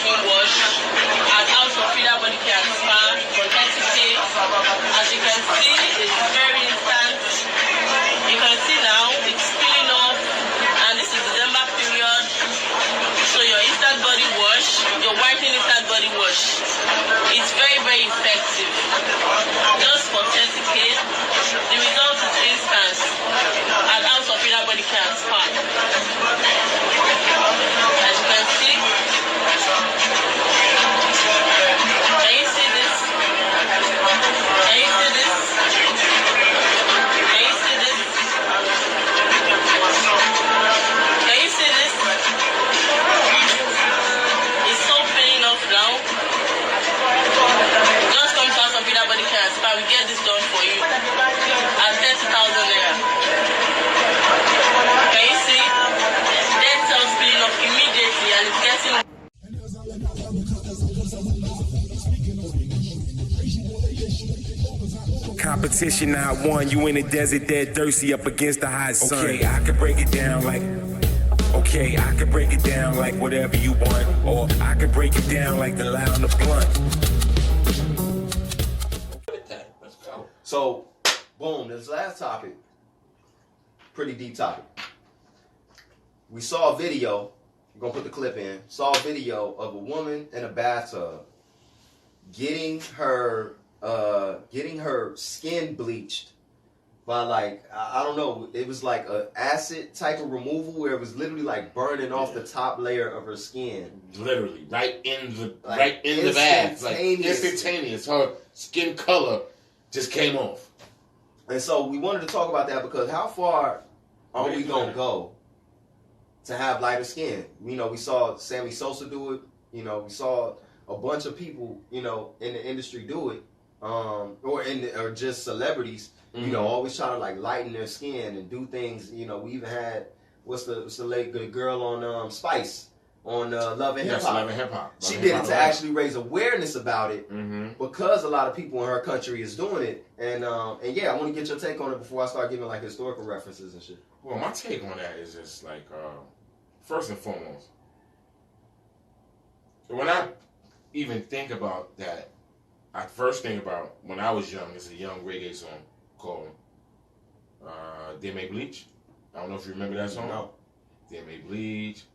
machine wash at House of Feeder Body Care and Spa for 30K. As you can see, it's very instant. You can see now it's peeling off, and this is December period. So your instant body wash, your whitening instant body wash, it's very, very effective. Just for 30K, the result is instant at House of Feeder Body Care and Spa. As you can see, can you see this? Can you see this? Can you see this? Can you see this? It's so paying off now. Just come to us and Feeder Body Care and Spa. We get this done for you at 30,000 naira. Can you see? Dead cells peeling off immediately, and it's getting. Competition not one, you in the desert, dead thirsty up against the hot sun. Okay, I can break it down like, okay, I can break it down like whatever you want, or I can break it down like the loud and the blunt. Let's go. So, boom, this last topic, pretty deep topic. We saw a video, we're gonna put the clip in, saw a video of a woman in a bathtub getting her skin bleached by like, I don't know, it was like a acid type of removal where it was literally like burning off the top layer of her skin. Literally, right in the bath, like instantaneous. Her skin color just came off. And so we wanted to talk about that because how far are we gonna go to have lighter skin? You know, we saw Sammy Sosa do it. You know, we saw a bunch of people, you know, in the industry do it. Or just celebrities, you know, always try to like lighten their skin and do things. You know, we even had what's the late good girl on Spice on Love and Hip Hop. Love and Hip Hop. She did it to actually raise awareness about it because a lot of people in her country is doing it. And yeah, I want to get your take on it before I start giving like historical references and shit. Well, my take on that is just like first and foremost, when I even think about that. I first think about when I was young. It's a young reggae song called "They May Bleach." I don't know if you remember that song. No. They may bleach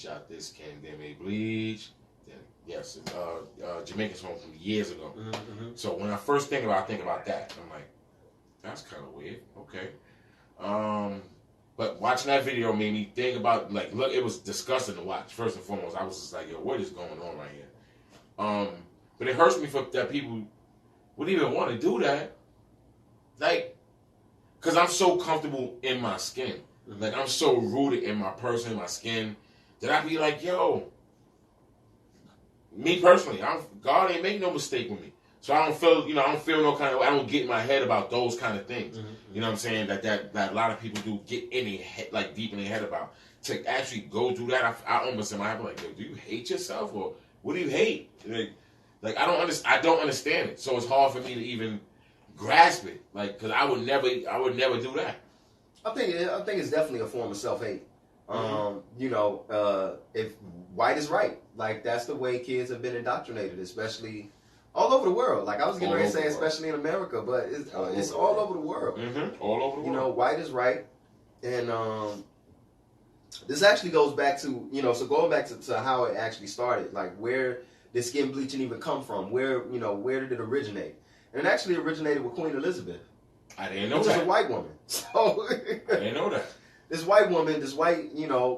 out this skin. They may bleach. Yes, Jamaican song from years ago. So when I first think about that. I'm like, that's kind of weird. Okay. But watching that video made me think about like, look, it was disgusting to watch. First and foremost, I was just like, yo, what is going on right here? But it hurts me that people would even want to do that. Like, because I'm so comfortable in my skin. Like, I'm so rooted in my person, my skin, that I be like, yo, me personally, God ain't make no mistake with me. So I don't feel, I don't feel no kind of, I don't get in my head about those kind of things. You know what I'm saying? That a lot of people do get in their head, like deep in their head about. To actually go do that, I almost in my head like, yo, do you hate yourself or what do you hate? Like I don't understand it, so it's hard for me to even grasp it. Like, cause I would never do that. I think it's definitely a form of self-hate. You know, if white is right, like that's the way kids have been indoctrinated, especially all over the world. Like I was getting ready to say, especially in America, but it's all over the world. All over the world. You know, white is right, and this actually goes back to so going back to how it actually started, like where did skin bleaching even come from? Where did it originate? And it actually originated with Queen Elizabeth. I didn't know that. Which is a white woman. So I didn't know that. This white woman, this white,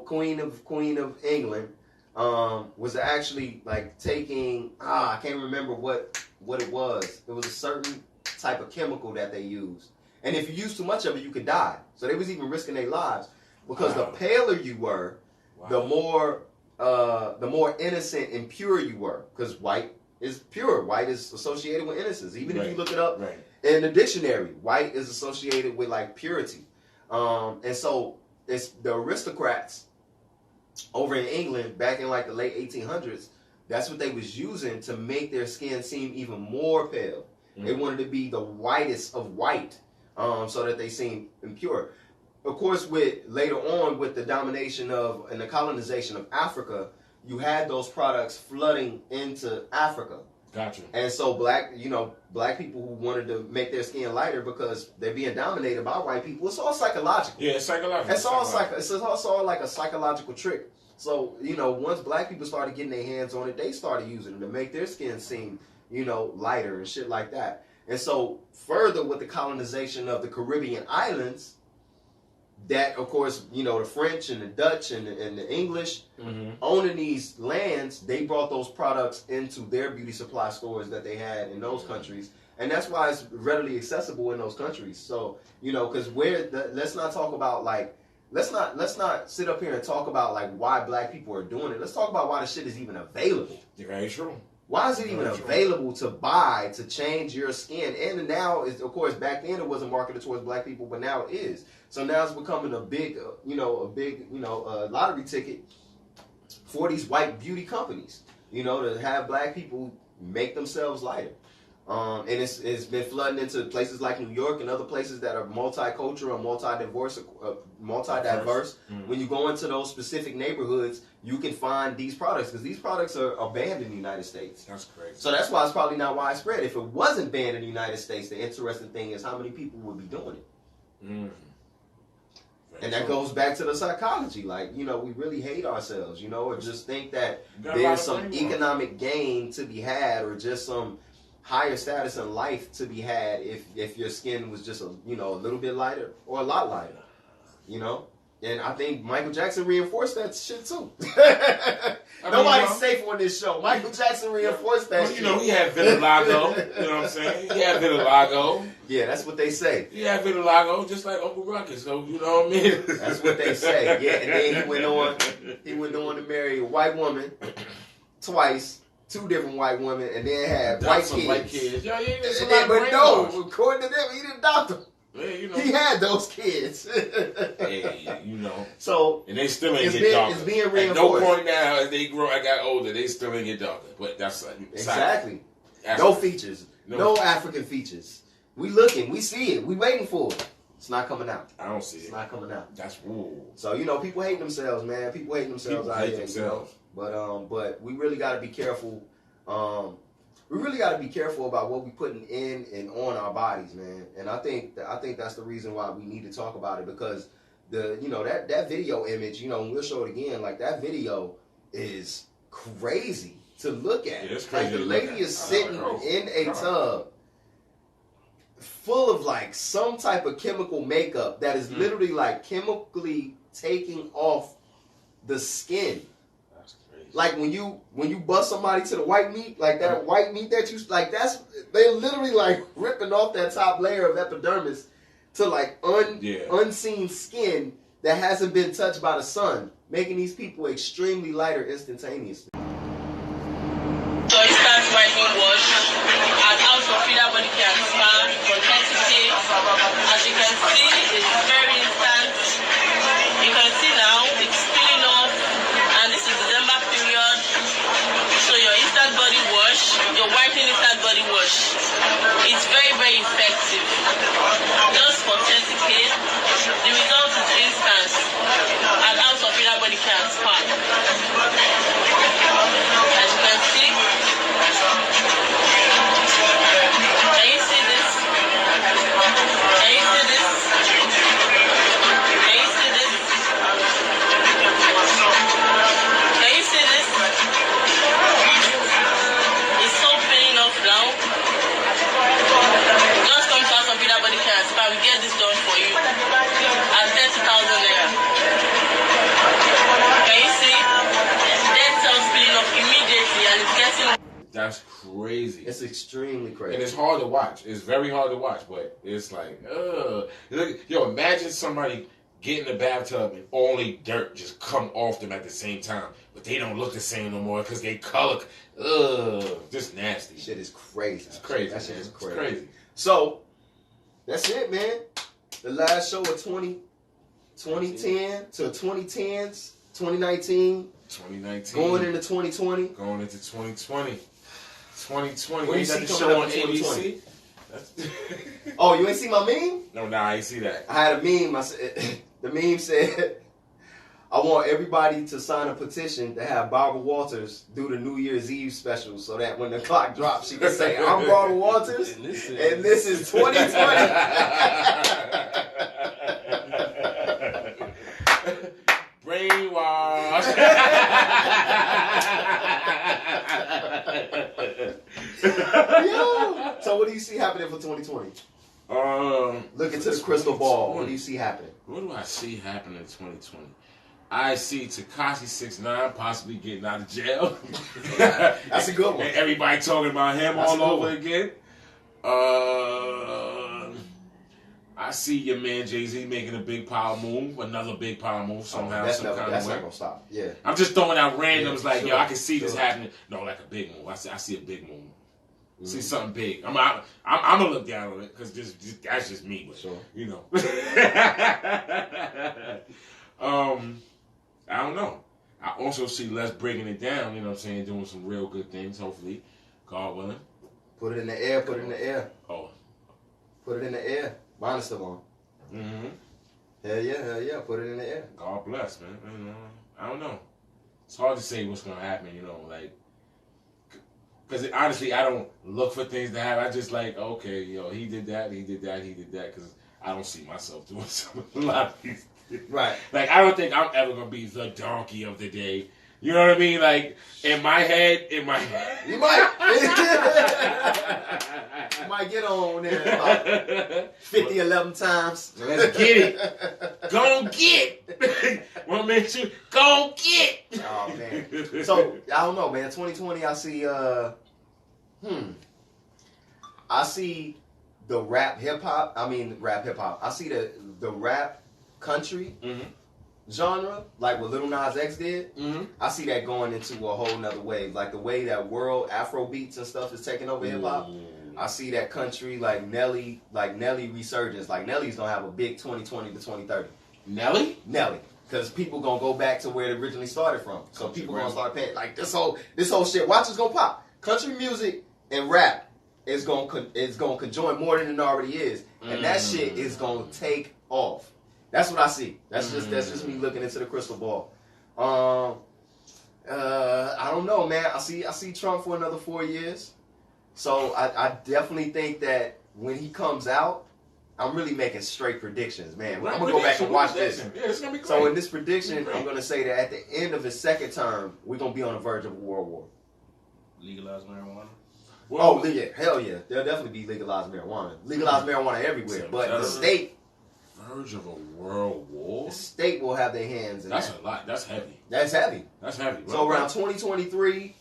Queen of England, was actually like taking I can't remember what it was. It was a certain type of chemical that they used. And if you use too much of it, you could die. So they was even risking their lives. Because the paler you were, the more innocent and pure you were, because white is pure. White is associated with innocence. Even if you look it up in the dictionary, white is associated with like purity. And so it's the aristocrats over in England back in like the late 1800s. That's what they was using to make their skin seem even more pale. They wanted to be the whitest of white, so that they seem impure. Of course, later on with the domination of and the colonization of Africa, you had those products flooding into Africa. Gotcha. And so black people who wanted to make their skin lighter because they're being dominated by white people. It's all psychological. Yeah, it's psychological. It's also like a psychological trick. So, once black people started getting their hands on it, they started using it to make their skin seem, lighter and shit like that. And so further with the colonization of the Caribbean islands, that, of course, the French and the Dutch and the English owning these lands, they brought those products into their beauty supply stores that they had in those countries. And that's why it's readily accessible in those countries. So, because let's not talk about, like, let's not sit up here and talk about, like, why black people are doing it. Let's talk about why the shit is even available. Very true. Why is it even available to buy to change your skin? And now, of course, back then it wasn't marketed towards black people, but now it is. So now it's becoming a big lottery ticket for these white beauty companies, to have black people make themselves lighter. And it's been flooding into places like New York and other places that are multicultural and multi-diverse. When you go into those specific neighborhoods, you can find these products because these products are banned in the United States. That's crazy. So that's why it's probably not widespread. If it wasn't banned in the United States, the interesting thing is how many people would be doing it. And that goes back to the psychology. Like, we really hate ourselves, or just think that there's some economic gain to be had or just some higher status in life to be had if your skin was just a little bit lighter or a lot lighter, And I think Michael Jackson reinforced that shit too. Nobody's safe on this show. Michael Jackson reinforced that shit. He had vitiligo. You know what I'm saying? He had vitiligo. Yeah, that's what they say. He had vitiligo, just like Uncle Ruckus. So you know what I mean? That's what they say. Yeah, and then he went on to marry a white woman twice. 2 different white women, and then had white kids. Yo, but no, according to them, he didn't adopt them. Yeah, He had those kids. Hey, So and they still ain't get darker. It's being reinforced. At no point now, as they grow, I got older, they still ain't get darker. But that's exactly. No features. No African features. We looking. We see it. We waiting for it. It's not coming out. I don't see it. It's not coming out. That's woo. So people hate themselves, man. People hate themselves out here. But we really got to be careful. We really got to be careful about what we putting in and on our bodies, man. And I think that's the reason why we need to talk about it because that video image, and we'll show it again. Like that video is crazy to look at. Yeah, it's crazy. Like the lady is sitting in a tub full of like some type of chemical makeup that is literally like chemically taking off the skin. Like when you bust somebody to the white meat, like that white meat that you like, they literally like ripping off that top layer of epidermis to like unseen skin that hasn't been touched by the sun, making these people extremely lighter instantaneously. So instant whitening wash at House of Frida Body Care and Spa from 30K. As you can see, it's very instant. You can see now it's peeling off, and this is December period. So your instant body wash, your whitening instant body wash, it's very, very effective. Just for 30K, the result is instant at House of Frida Body Care and Spa. As you can see, can you see this? Can you see this? Can you see this? Can you see this? It's so paying off now. Just come to us on Vida Body Care and Spa. We get this done for you at 30,000 naira. Can you see? Dead cells peeling off immediately and it's getting. That's crazy. It's extremely crazy. And it's hard to watch. It's very hard to watch, but it's like, yo, imagine somebody get in the bathtub and only dirt just come off them at the same time, but they don't look the same no more because they color. Just nasty. Shit is crazy. It's crazy. That shit is crazy. It's crazy. So, that's it, man. The last show of 2010 to 2010s, 2019. 2019. Going into 2020. Going into 2020. 2020. What You you got the see show coming on up in ABC? Oh, you ain't see my meme? No, I ain't see that. I had a meme. The meme said, I want everybody to sign a petition to have Barbara Walters do the New Year's Eve special so that when the clock drops, she can say, I'm Barbara Walters, and this is 2020. Brainwash. Yo. So what do you see happening for 2020? Look into the crystal ball. What do you see happening? What do I see happening in 2020? I see Tekashi 6ix9ine possibly getting out of jail. That's a good one. And everybody talking about him all over again. I see your man Jay-Z making a big power move, another big power move somehow, That's not gonna stop. Yeah. I'm just throwing out randoms sure, yo, I can see this happening. No, like a big move. I see a big move. Mm-hmm. See something big. I'm gonna look down on it because that's just me. But, sure. You know. I don't know. I also see Les breaking it down. You know what I'm saying, doing some real good things. Hopefully, God willing. Put it in the air. Put it in the air. Oh. Put it in the air. Mine is still on. Mm-hmm. Hell yeah. Put it in the air. God bless, man. You know, I don't know. It's hard to say what's gonna happen. You know, like. Because honestly, I don't look for things to happen. I just like, okay, yo, he did that. Because I don't see myself doing a lot of these things. Right. Like, I don't think I'm ever going to be the donkey of the day. You know what I mean? Like, in my head. You might. You might get on there about 50, 11 times. Let's get it. Go get. One minute, you go get. Oh, man. So, I don't know, man. 2020, I see, I see the rap hip-hop. I see the rap country genre, like what Lil Nas X did. Mm-hmm. I see that going into a whole nother wave. Like the way that world Afro beats and stuff is taking over hip-hop. I see that country like Nelly resurgence. Like Nelly's gonna have a big 2020 to 2030. Nelly? Because people gonna go back to where it originally started from. So people gonna start paying like this whole shit. Watch it's gonna pop. Country music and rap is gonna conjoin more than it already is, and that shit is gonna take off. That's what I see. That's just me looking into the crystal ball. I don't know, man. I see Trump for another 4 years. So I definitely think that when he comes out, I'm really making straight predictions, man. I'm gonna go back and watch this. Yeah, it's gonna be great. So in this prediction, I'm gonna say that at the end of his second term, we're gonna be on the verge of a world war. Legalize marijuana. Well, oh yeah, hell yeah. There'll definitely be legalized marijuana. Legalized marijuana everywhere, but the state. Verge of a world war. The state will have their hands in that. That's a lot. That's heavy. That's heavy. That's heavy. So around 2023,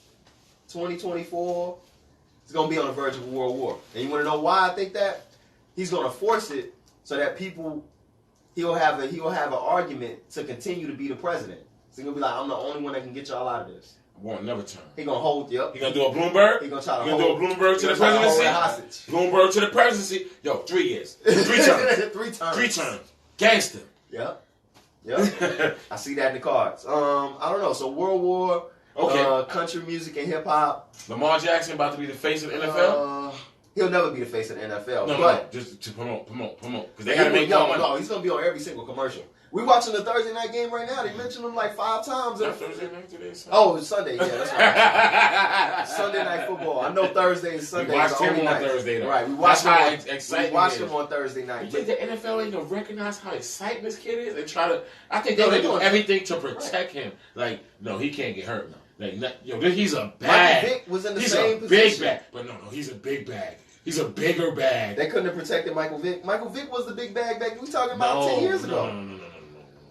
2024, it's gonna be on the verge of a world war. And you want to know why I think that? He's gonna force it so that he'll have an argument to continue to be the president. So he's gonna be like, I'm the only one that can get y'all out of this. Won't never turn. He gonna hold you up. He gonna do a Bloomberg. He gonna try to do a Bloomberg to the presidency. Bloomberg to the presidency. Yo, 3 years, 3 terms, 3 terms, 3 terms. Gangster. Yep. I see that in the cards. I don't know. So World War. Okay. Country music and hip hop. Lamar Jackson about to be the face of the NFL. He'll never be the face of the NFL. No, just to promote. Because they gotta make more money. No, he's gonna be on every single commercial. We watching the Thursday night game right now. They mentioned him like 5 times. Thursday night today. Oh, it's Sunday. Yeah, that's right. Sunday night football. I know Thursday and Sunday. We watched him on Thursday though. Right. We watched him on Thursday night. You think the NFL ain't gonna recognize how exciting this kid is and try to? I think they're gonna do everything to protect him. Like, no, he can't get hurt. Like, he's a bag. Michael Vick was in the he's same a position. Big bag. But no, he's a big bag. He's a bigger bag. They couldn't have protected Michael Vick. Michael Vick was the big bag back we talking about 10 years ago. No.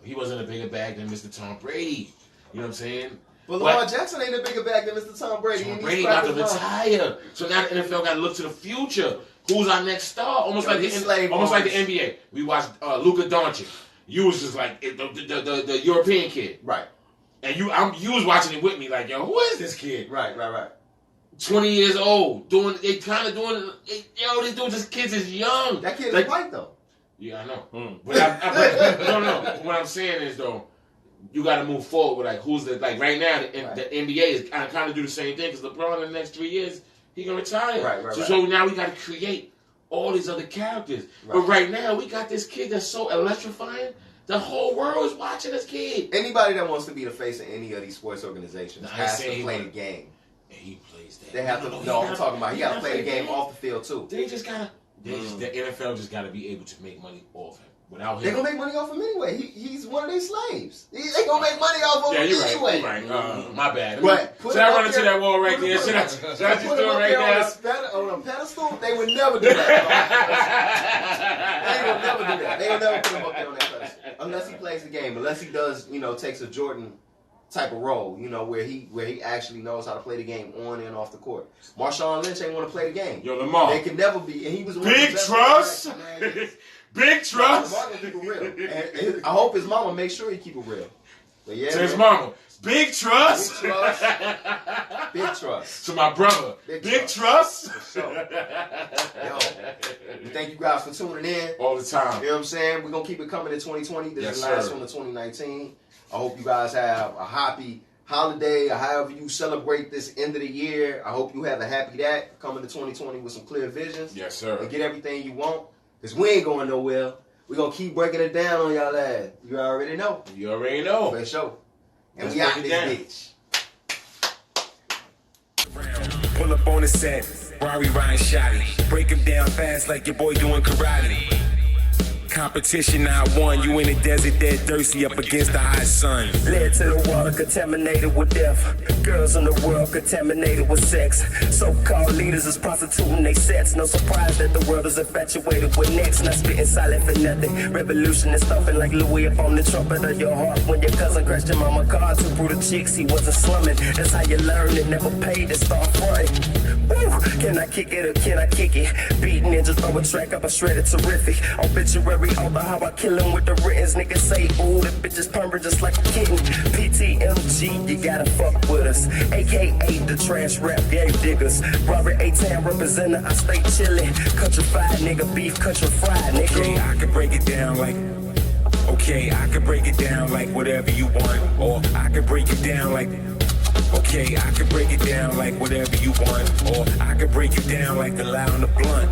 He wasn't a bigger bag than Mr. Tom Brady. You know what I'm saying? But Lamar Jackson ain't a bigger bag than Mr. Tom Brady. Tom Brady about to retire. So now the NFL got to look to the future. Who's our next star? Almost like the NBA. We watched Luka Doncic. You was just like the European kid. Right. And you was watching it with me like, yo, who is this kid? Right. 20 years old. This kid is young. That kid is white though. Yeah, I know. But no. What I'm saying is though, you got to move forward with like who's right now the NBA is kind of do the same thing because LeBron in the next 3 years he gonna retire. Right. So now we got to create all these other characters. Right. But right now we got this kid that's so electrifying The whole world is watching this kid. Anybody that wants to be the face of any of these sports organizations has to play the game. And he plays that. They have to. No, I'm talking about he got to play the game off the field too. They just gotta. The NFL just gotta be able to make money off him. Without him, They're gonna make money off him anyway. He's one of their slaves. They gonna make money off of him anyway. Right. My bad. But should I run into that wall right there? Should I just do it right now? On a pedestal, they would never do that. They will never do that. They will never put him up there on that pedestal unless he plays the game. Unless he does, takes a Jordan type of role, where he actually knows how to play the game on and off the court. Marshawn Lynch ain't want to play the game. Yo, Lamar. They can never be. And he was Big trust. Big trust. Lamar gonna keep it real. And I hope his mama makes sure he keep it real. But yeah, to his mama. Big trust. Big trust. Big trust. To my brother. Big trust. For sure. Yo, we thank you guys for tuning in. All the time. You know what I'm saying? We're going to keep it coming in 2020. This is the last one of 2019. I hope you guys have a happy holiday or however you celebrate this end of the year. I hope you have a happy that coming to 2020 with some clear visions. Yes, sir. And get everything you want. Because we ain't going nowhere. We're going to keep breaking it down on y'all ass. You already know. You already know. For sure. And Let's we out break this it bitch. Pull up on the set, Rari riding shotty. Break him down fast like your boy doing karate. Competition not won, you in the desert dead thirsty up against the hot sun. Led to the water contaminated with death. Girls in the world contaminated with sex. So-called leaders is prostituting they sets. No surprise that the world is infatuated with next. Not spitting silent for nothing. Revolution is stuffing like Louis up on the trumpet of your heart. When your cousin crashed your mama car, two brutal chicks, he wasn't slumming. That's how you learn it, never paid to start fronting. Woo! Can I kick it or can I kick it? Beating and just throw a track up, I shredded terrific. Obituary over how I kill him with the writtens. Niggas say, ooh, the bitch is pumper just like a kitten. PTMG, you gotta fuck with us. AKA the trash rap game diggers. Robert A-Town representative, I stay chillin'. Countrified nigga, beef country fried nigga. Okay, I can break it down like. Okay, I can break it down like whatever you want. Or I can break it down like. Okay, I can break it down like whatever you want. Or I can break it down like the loud and the blunt.